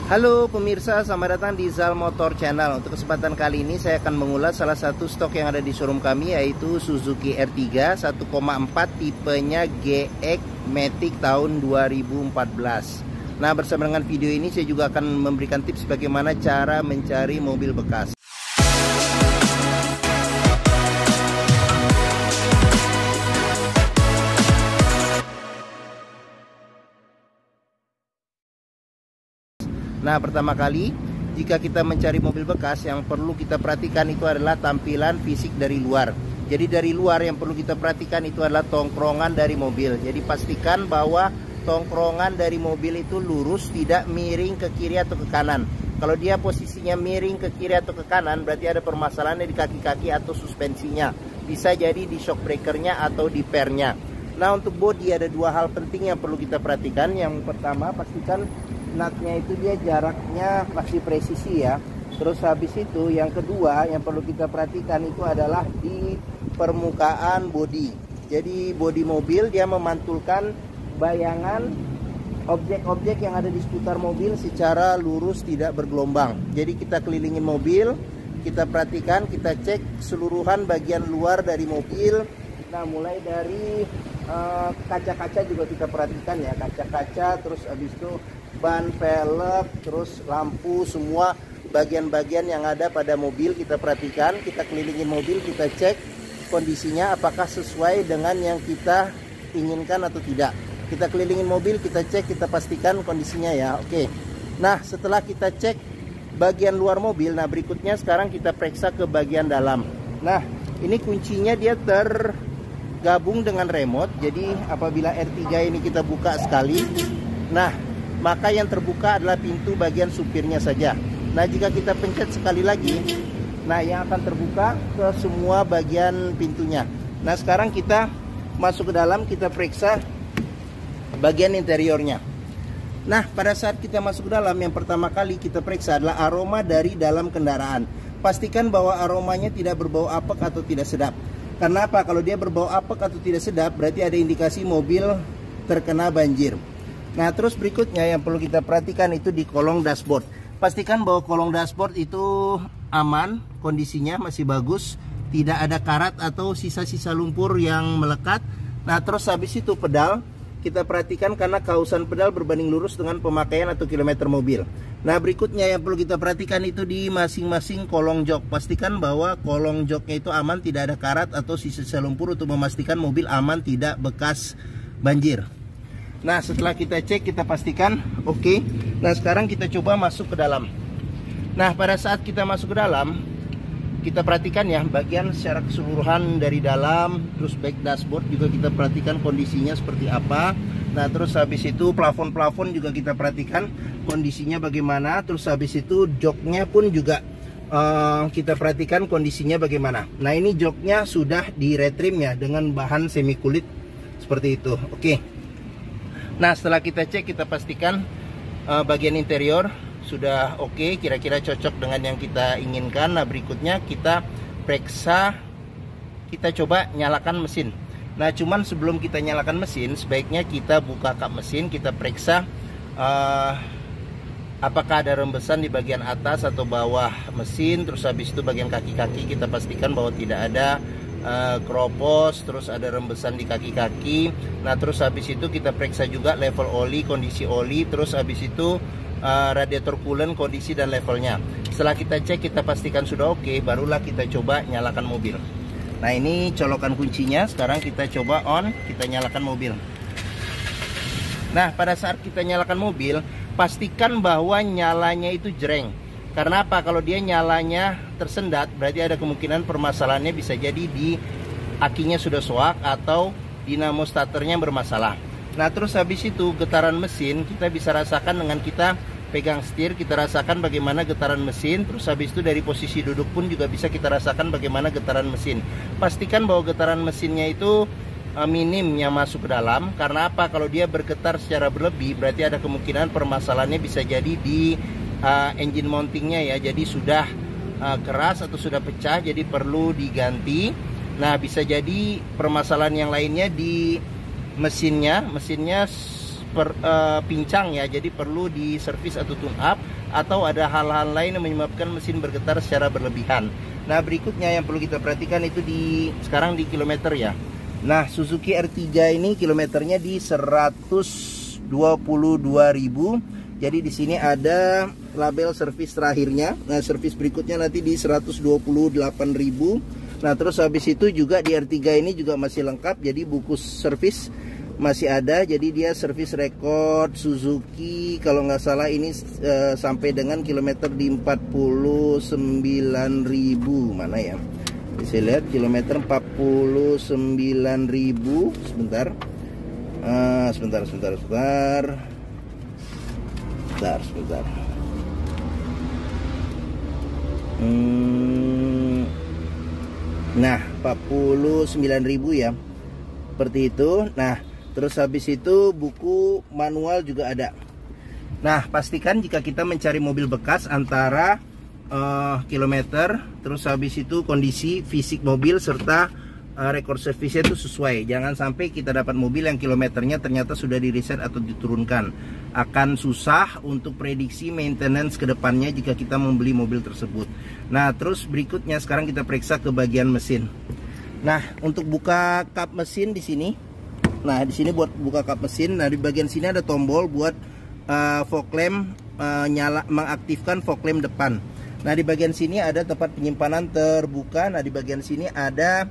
Halo pemirsa, selamat datang di Zal Motor Channel. Untuk kesempatan kali ini saya akan mengulas salah satu stok yang ada di showroom kami, yaitu Suzuki R3 1,4 tipenya GX Matic tahun 2014. Nah, bersama dengan video ini saya juga akan memberikan tips bagaimana cara mencari mobil bekas. Nah, pertama kali jika kita mencari mobil bekas, yang perlu kita perhatikan itu adalah tampilan fisik dari luar. Jadi dari luar yang perlu kita perhatikan itu adalah tongkrongan dari mobil. Jadi pastikan bahwa tongkrongan dari mobil itu lurus, tidak miring ke kiri atau ke kanan. Kalau dia posisinya miring ke kiri atau ke kanan, berarti ada permasalahan di kaki-kaki atau suspensinya. Bisa jadi di shock breakernya atau di pernya. Nah, untuk bodi ada dua hal penting yang perlu kita perhatikan. Yang pertama, pastikan nutnya itu dia jaraknya masih presisi ya. Terus habis itu yang kedua yang perlu kita perhatikan itu adalah di permukaan bodi. Jadi bodi mobil dia memantulkan bayangan objek-objek yang ada di sekitar mobil secara lurus, tidak bergelombang. Jadi kita kelilingin mobil, kita perhatikan, kita cek keseluruhan bagian luar dari mobil. Nah, mulai dari kaca-kaca juga kita perhatikan ya, kaca-kaca, terus habis itu ban, velg, terus lampu, semua bagian-bagian yang ada pada mobil kita perhatikan. Kita kelilingin mobil, kita cek kondisinya apakah sesuai dengan yang kita inginkan atau tidak. Kita kelilingin mobil, kita cek, kita pastikan kondisinya ya. Oke. Nah, setelah kita cek bagian luar mobil, nah berikutnya sekarang kita periksa ke bagian dalam. Nah, ini kuncinya dia tergabung dengan remote. Jadi apabila R3 ini kita buka sekali, nah maka yang terbuka adalah pintu bagian supirnya saja. Nah, jika kita pencet sekali lagi, nah yang akan terbuka ke semua bagian pintunya. Nah, sekarang kita masuk ke dalam, kita periksa bagian interiornya. Nah, pada saat kita masuk ke dalam, yang pertama kali kita periksa adalah aroma dari dalam kendaraan. Pastikan bahwa aromanya tidak berbau apek atau tidak sedap. Karena apa? Kalau dia berbau apek atau tidak sedap, berarti ada indikasi mobil terkena banjir. Nah, terus berikutnya yang perlu kita perhatikan itu di kolong dashboard. Pastikan bahwa kolong dashboard itu aman, kondisinya masih bagus, tidak ada karat atau sisa-sisa lumpur yang melekat. Nah, terus habis itu pedal, kita perhatikan karena kausan pedal berbanding lurus dengan pemakaian atau kilometer mobil. Nah, berikutnya yang perlu kita perhatikan itu di masing-masing kolong jok. Pastikan bahwa kolong joknya itu aman, tidak ada karat atau sisa-sisa lumpur untuk memastikan mobil aman, tidak bekas banjir. Nah, setelah kita cek, kita pastikan oke. Nah, sekarang kita coba masuk ke dalam. Nah, pada saat kita masuk ke dalam, kita perhatikan ya bagian secara keseluruhan dari dalam. Terus back dashboard juga kita perhatikan kondisinya seperti apa. Nah, terus habis itu plafon-plafon juga kita perhatikan kondisinya bagaimana. Terus habis itu joknya pun juga kita perhatikan kondisinya bagaimana. Nah, ini joknya sudah di retrim ya dengan bahan semi kulit seperti itu. Oke. Nah, setelah kita cek, kita pastikan bagian interior sudah oke, kira-kira cocok dengan yang kita inginkan. Nah, berikutnya kita periksa, kita coba nyalakan mesin. Nah, cuman sebelum kita nyalakan mesin, sebaiknya kita buka kap mesin, kita periksa apakah ada rembesan di bagian atas atau bawah mesin. Terus habis itu bagian kaki-kaki kita pastikan bahwa tidak ada keropos, terus ada rembesan di kaki-kaki. Nah, terus habis itu kita periksa juga level oli, kondisi oli. Terus habis itu radiator coolant, kondisi dan levelnya. Setelah kita cek, kita pastikan sudah oke, barulah kita coba nyalakan mobil. Nah, ini colokan kuncinya. Sekarang kita coba on, kita nyalakan mobil. Nah, pada saat kita nyalakan mobil, pastikan bahwa nyalanya itu jreng. Karena apa? Kalau dia nyalanya tersendat, berarti ada kemungkinan permasalahannya bisa jadi di akinya sudah soak atau dinamo starternya bermasalah. Nah, terus habis itu getaran mesin kita bisa rasakan dengan kita pegang setir, kita rasakan bagaimana getaran mesin. Terus habis itu dari posisi duduk pun juga bisa kita rasakan bagaimana getaran mesin. Pastikan bahwa getaran mesinnya itu minim yang masuk ke dalam. Karena apa? Kalau dia bergetar secara berlebih, berarti ada kemungkinan permasalahannya bisa jadi di engine mountingnya ya. Jadi sudah keras atau sudah pecah, jadi perlu diganti. Nah, bisa jadi permasalahan yang lainnya di mesinnya pincang ya, jadi perlu di servis atau tune up, atau ada hal-hal lain yang menyebabkan mesin bergetar secara berlebihan. Nah, berikutnya yang perlu kita perhatikan itu sekarang di kilometer ya. Nah, Suzuki R3 ini kilometernya di 122.000. Jadi di sini ada label servis terakhirnya. Nah, servis berikutnya nanti di 128.000. Nah, terus habis itu juga di R3 ini juga masih lengkap. Jadi buku servis masih ada. Jadi dia servis rekod Suzuki kalau nggak salah ini sampai dengan kilometer di 49.000. Mana ya? Bisa lihat kilometer 49.000. Sebentar. Sebentar. Nah, 49.000 ya. Seperti itu. Nah, terus habis itu buku manual juga ada. Nah, pastikan jika kita mencari mobil bekas antara kilometer, terus habis itu kondisi fisik mobil serta rekor servisnya itu sesuai. Jangan sampai kita dapat mobil yang kilometernya ternyata sudah di reset atau diturunkan. Akan susah untuk prediksi maintenance ke depannya jika kita membeli mobil tersebut. Nah, terus berikutnya sekarang kita periksa ke bagian mesin. Nah, untuk buka kap mesin di sini. Nah, di sini buat buka kap mesin. Nah, di bagian sini ada tombol buat fog lamp mengaktifkan fog lamp depan. Nah, di bagian sini ada tempat penyimpanan terbuka. Nah, di bagian sini ada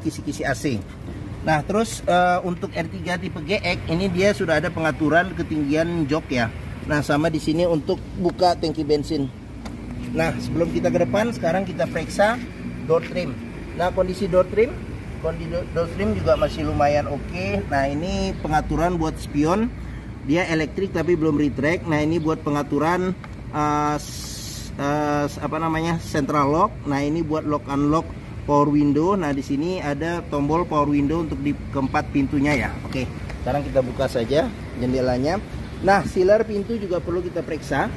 kisi-kisi AC. Nah, terus untuk R3 tipe GX ini dia sudah ada pengaturan ketinggian jok ya. Nah, sama di sini untuk buka tangki bensin. Nah, sebelum kita ke depan, sekarang kita periksa door trim. Nah, kondisi door trim juga masih lumayan oke. Nah, ini pengaturan buat spion. Dia elektrik tapi belum retract. Nah, ini buat pengaturan central lock. Nah, ini buat lock unlock power window. Nah, di sini ada tombol power window untuk di keempat pintunya ya. Oke, sekarang kita buka saja jendelanya. Nah, sealer pintu juga perlu kita periksa.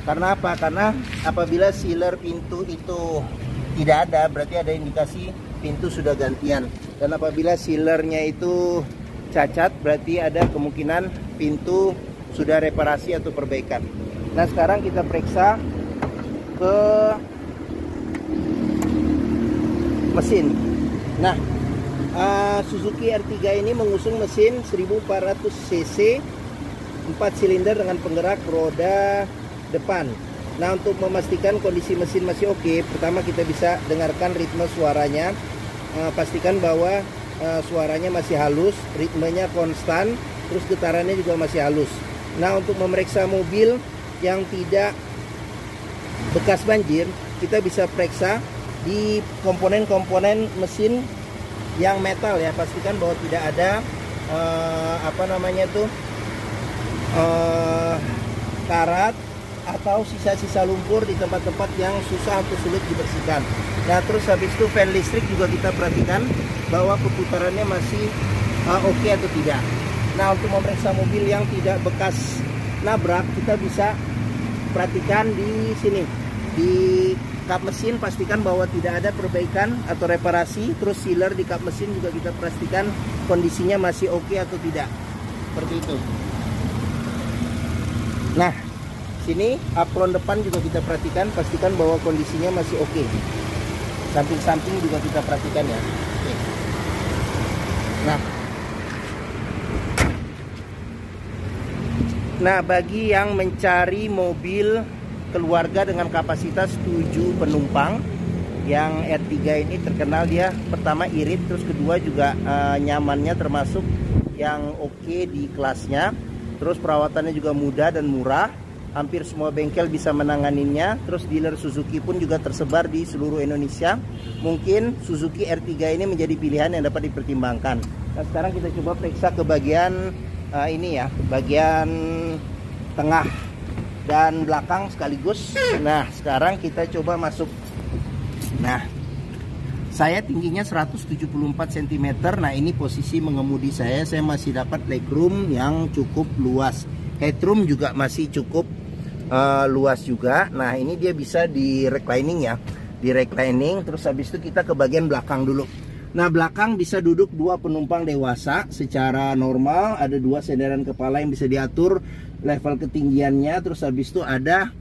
Karena apa? Karena apabila sealer pintu itu tidak ada, berarti ada indikasi pintu sudah gantian. Dan apabila sealernya itu cacat, berarti ada kemungkinan pintu sudah reparasi atau perbaikan. Nah, sekarang kita periksa ke mesin. Nah, Suzuki R3 ini mengusung mesin 1400 cc 4 silinder dengan penggerak roda depan. Nah, untuk memastikan kondisi mesin masih oke, pertama kita bisa dengarkan ritme suaranya. Pastikan bahwa suaranya masih halus, ritmenya konstan, terus getarannya juga masih halus. Nah, untuk memeriksa mobil yang tidak bekas banjir, kita bisa periksa di komponen-komponen mesin yang metal ya. Pastikan bahwa tidak ada karat atau sisa-sisa lumpur di tempat-tempat yang susah atau sulit dibersihkan. Nah, terus habis itu fan listrik juga kita perhatikan bahwa keputarannya masih oke atau tidak. Nah, untuk memeriksa mobil yang tidak bekas nabrak, kita bisa perhatikan di sini di kap mesin, pastikan bahwa tidak ada perbaikan atau reparasi. Terus sealer di kap mesin juga kita pastikan kondisinya masih oke atau tidak, seperti itu. Nah, sini apron depan juga kita perhatikan, pastikan bahwa kondisinya masih oke. Samping-samping juga kita perhatikan ya. Oke. Nah, bagi yang mencari mobil keluarga dengan kapasitas 7 penumpang, yang R3 ini terkenal dia pertama irit, terus kedua juga nyamannya termasuk yang oke di kelasnya. Terus perawatannya juga mudah dan murah. Hampir semua bengkel bisa menanganinya. Terus dealer Suzuki pun juga tersebar di seluruh Indonesia. Mungkin Suzuki R3 ini menjadi pilihan yang dapat dipertimbangkan. Nah, sekarang kita coba periksa ke bagian ini ya, bagian tengah dan belakang sekaligus. Nah, sekarang kita coba masuk. Nah, saya tingginya 174 cm. Nah, ini posisi mengemudi saya masih dapat legroom yang cukup luas. Headroom juga masih cukup luas juga. Nah, ini dia bisa di reclining ya. Di reclining, terus habis itu kita ke bagian belakang dulu. Nah, belakang bisa duduk 2 penumpang dewasa secara normal. Ada 2 senderan kepala yang bisa diatur level ketinggiannya. Terus habis itu ada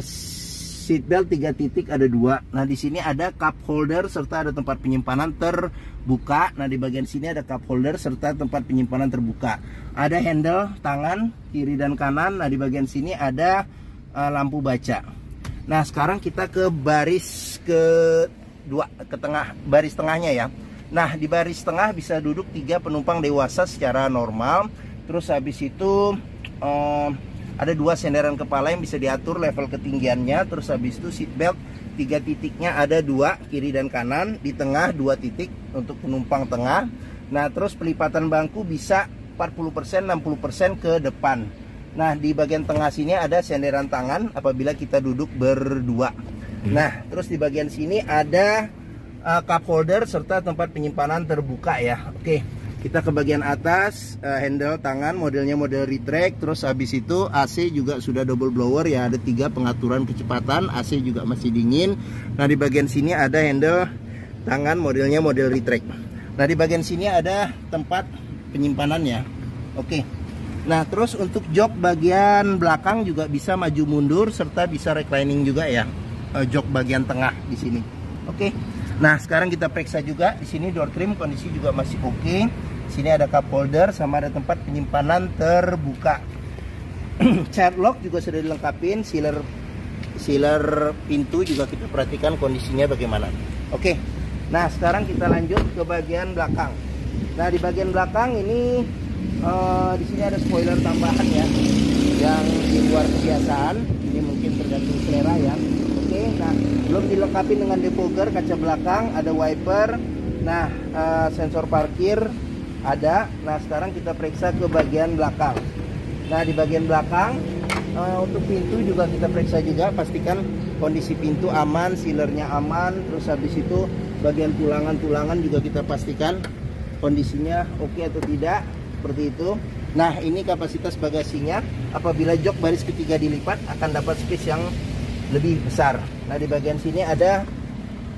seatbelt 3 titik, ada 2. Nah, di sini ada cup holder serta ada tempat penyimpanan terbuka. Nah, di bagian sini ada cup holder serta tempat penyimpanan terbuka. Ada handle tangan kiri dan kanan. Nah, di bagian sini ada lampu baca. Nah, sekarang kita ke baris ke tengah, baris tengahnya ya. Nah, di baris tengah bisa duduk 3 penumpang dewasa secara normal. Terus habis itu ada 2 senderan kepala yang bisa diatur level ketinggiannya. Terus habis itu seatbelt 3 titiknya ada 2 kiri dan kanan. Di tengah 2 titik untuk penumpang tengah. Nah, terus pelipatan bangku bisa 40% 60% ke depan. Nah, di bagian tengah sini ada senderan tangan apabila kita duduk berdua. Nah, terus di bagian sini ada cup holder serta tempat penyimpanan terbuka ya. Oke, kita ke bagian atas, handle tangan modelnya model retract. Terus habis itu AC juga sudah double blower ya. Ada 3 pengaturan kecepatan, AC juga masih dingin. Nah, di bagian sini ada handle tangan modelnya model retract. Nah, di bagian sini ada tempat penyimpanannya. Oke. Nah, terus untuk jok bagian belakang juga bisa maju mundur serta bisa reclining juga ya. Jok bagian tengah di sini. Oke. Nah, sekarang kita periksa juga di sini door trim kondisi juga masih oke. Sini ada cup holder sama ada tempat penyimpanan terbuka. Child lock juga sudah dilengkapin, sealer pintu juga kita perhatikan kondisinya bagaimana. Oke. Nah, sekarang kita lanjut ke bagian belakang. Nah, di bagian belakang ini di sini ada spoiler tambahan ya, yang di luar kebiasaan. Ini mungkin tergantung selera ya. Oke, nah belum dilengkapi dengan defogger kaca belakang, ada wiper, nah sensor parkir ada. Nah, sekarang kita periksa ke bagian belakang. Nah, di bagian belakang untuk pintu juga kita periksa juga, pastikan kondisi pintu aman, sealernya aman. Terus habis itu bagian tulangan juga kita pastikan kondisinya oke atau tidak, seperti itu. Nah, ini kapasitas bagasinya. Apabila jok baris ketiga dilipat akan dapat space yang lebih besar. Nah, di bagian sini ada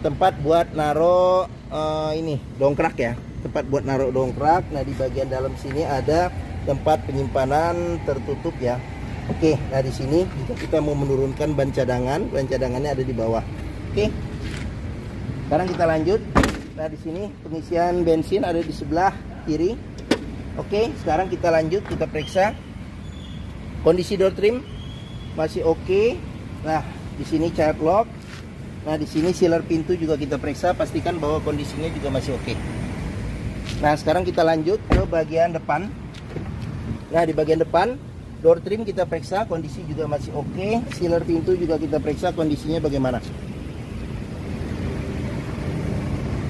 tempat buat naro ini dongkrak ya, tempat buat naro dongkrak. Nah, di bagian dalam sini ada tempat penyimpanan tertutup ya. Oke, nah di sini jika kita mau menurunkan ban cadangannya ada di bawah. Oke, sekarang kita lanjut. Nah, di sini pengisian bensin ada di sebelah kiri. Oke, sekarang kita lanjut, kita periksa kondisi door trim masih oke. Nah, di sini child lock. Nah, di sini sealer pintu juga kita periksa, pastikan bahwa kondisinya juga masih oke. Nah, sekarang kita lanjut ke bagian depan. Nah, di bagian depan door trim kita periksa, kondisi juga masih oke. Sealer pintu juga kita periksa, kondisinya bagaimana.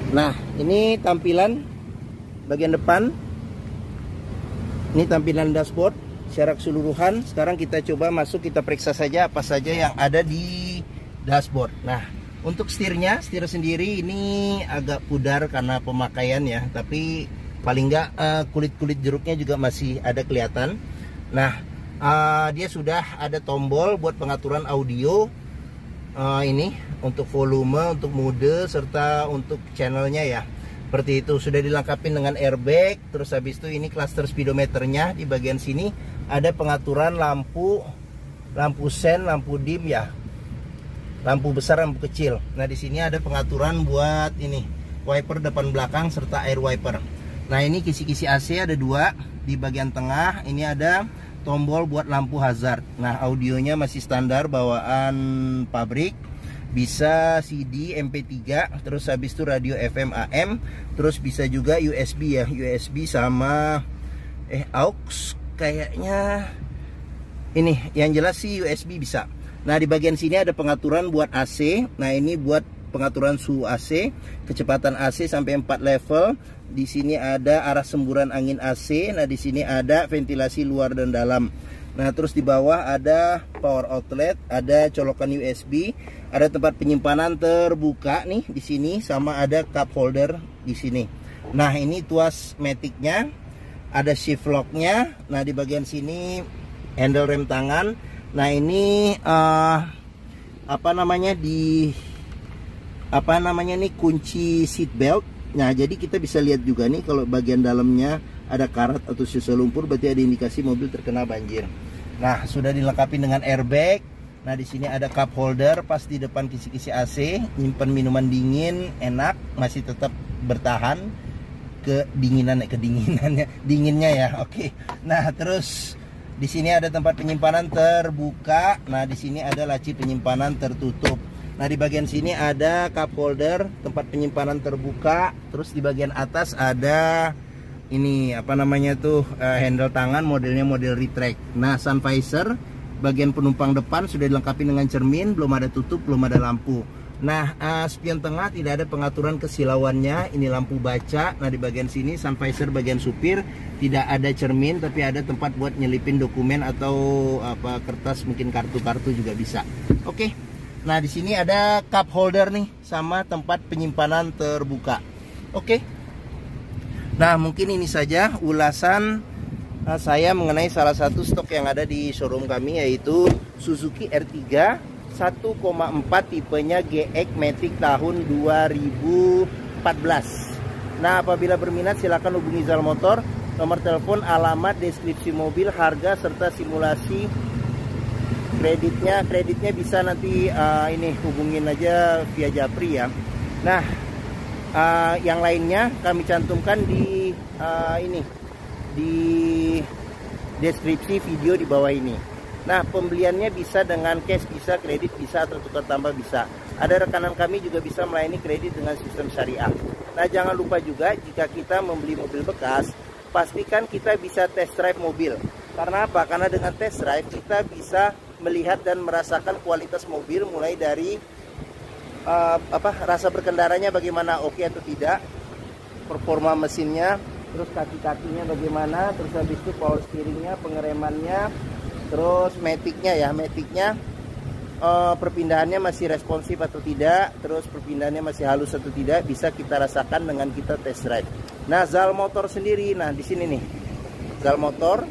Nah, ini tampilan bagian depan. Ini tampilan dashboard secara keseluruhan. Sekarang kita coba masuk, kita periksa saja apa saja yang ada di dashboard. Nah, untuk setir sendiri ini agak pudar karena pemakaian ya, tapi paling enggak kulit-kulit jeruknya juga masih ada kelihatan. Nah, dia sudah ada tombol buat pengaturan audio, ini untuk volume, untuk mode, serta untuk channelnya ya. Seperti itu, sudah dilengkapi dengan airbag. Terus habis itu ini cluster speedometernya. Di bagian sini ada pengaturan lampu sen, lampu dim ya, lampu besar, lampu kecil. Nah, di sini ada pengaturan buat ini wiper depan belakang serta air wiper. Nah, ini kisi-kisi AC ada 2. Di bagian tengah ini ada tombol buat lampu hazard. Nah, audionya masih standar bawaan pabrik, bisa CD, MP3, terus habis itu radio FM AM, terus bisa juga USB ya, USB sama aux kayaknya. Ini yang jelas sih USB bisa. Nah, di bagian sini ada pengaturan buat AC. Nah, ini buat pengaturan suhu AC, kecepatan AC sampai 4 level. Di sini ada arah semburan angin AC. Nah, di sini ada ventilasi luar dan dalam. Nah, terus di bawah ada power outlet, ada colokan USB, ada tempat penyimpanan terbuka nih di sini, sama ada cup holder di sini. Nah, ini tuas maticnya, ada shift locknya. Nah, di bagian sini handle rem tangan. Nah, ini apa namanya nih, kunci seat belt. Nah, jadi kita bisa lihat juga nih kalau bagian dalamnya ada karat atau sisa lumpur, berarti ada indikasi mobil terkena banjir. Nah, sudah dilengkapi dengan airbag. Nah, di sini ada cup holder pas di depan kisi-kisi AC, nyimpen minuman dingin, enak, masih tetap bertahan dinginnya ya. Oke. Nah, terus di sini ada tempat penyimpanan terbuka. Nah, di sini ada laci penyimpanan tertutup. Nah, di bagian sini ada cup holder, tempat penyimpanan terbuka. Terus di bagian atas ada ini apa namanya tuh, handle tangan, modelnya model retract. Nah, sun visor bagian penumpang depan sudah dilengkapi dengan cermin, belum ada tutup, belum ada lampu. Nah, spion tengah tidak ada pengaturan kesilauannya, ini lampu baca. Nah, di bagian sini sun visor bagian supir tidak ada cermin, tapi ada tempat buat nyelipin dokumen atau apa kertas, mungkin kartu-kartu juga bisa. Oke. Nah, di sini ada cup holder nih sama tempat penyimpanan terbuka. Oke. Nah, mungkin ini saja ulasan saya mengenai salah satu stok yang ada di showroom kami, yaitu Suzuki R3 1,4 tipenya GX Matic tahun 2014. Nah, apabila berminat silakan hubungi Zal Motor. Nomor telepon, alamat, deskripsi mobil, harga serta simulasi kreditnya bisa nanti ini hubungin aja via Japri ya. Nah, yang lainnya kami cantumkan di di deskripsi video di bawah ini. Nah, pembeliannya bisa dengan cash, bisa kredit, bisa atau tukar tambah bisa. Ada rekanan kami juga bisa melayani kredit dengan sistem syariah. Nah, jangan lupa juga jika kita membeli mobil bekas, pastikan kita bisa test drive mobil. Karena apa? Karena dengan test drive kita bisa melihat dan merasakan kualitas mobil, mulai dari rasa berkendaranya bagaimana, oke atau tidak, performa mesinnya, terus kaki-kakinya bagaimana, terus habis itu power steeringnya, pengeremannya, terus maticnya perpindahannya masih responsif atau tidak, terus perpindahannya masih halus atau tidak, bisa kita rasakan dengan kita test drive. Nah, Zal Motor sendiri, nah di sini nih Zal Motor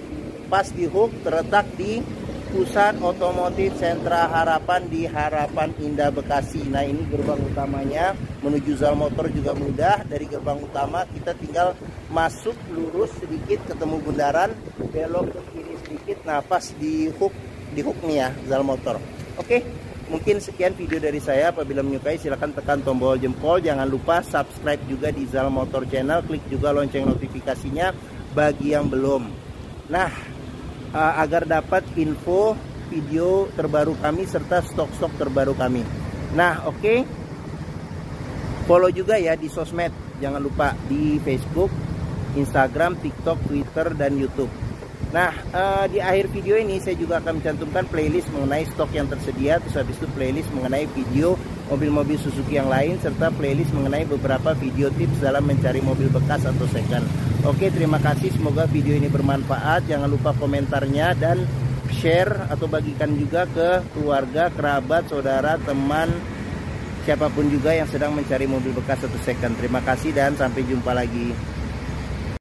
pas di hook terletak di Pusat Otomotif Sentra Harapan di Harapan Indah Bekasi. Nah, ini gerbang utamanya, menuju Zal Motor juga mudah. Dari gerbang utama kita tinggal masuk lurus sedikit ketemu bundaran, belok ke kiri sedikit. Nah, pas di hook nih ya Zal Motor. Oke, mungkin sekian video dari saya. Apabila menyukai silahkan tekan tombol jempol. Jangan lupa subscribe juga di Zal Motor Channel, klik juga lonceng notifikasinya bagi yang belum. Nah, agar dapat info video terbaru kami serta stok-stok terbaru kami. Nah, oke. Follow juga ya di sosmed. Jangan lupa di Facebook, Instagram, TikTok, Twitter, dan YouTube. Nah, di akhir video ini saya juga akan mencantumkan playlist mengenai stok yang tersedia. Terus habis itu playlist mengenai video mobil-mobil Suzuki yang lain, serta playlist mengenai beberapa video tips dalam mencari mobil bekas atau second. Oke, terima kasih, semoga video ini bermanfaat. Jangan lupa komentarnya dan share atau bagikan juga ke keluarga, kerabat, saudara, teman, siapapun juga yang sedang mencari mobil bekas atau second. Terima kasih dan sampai jumpa lagi.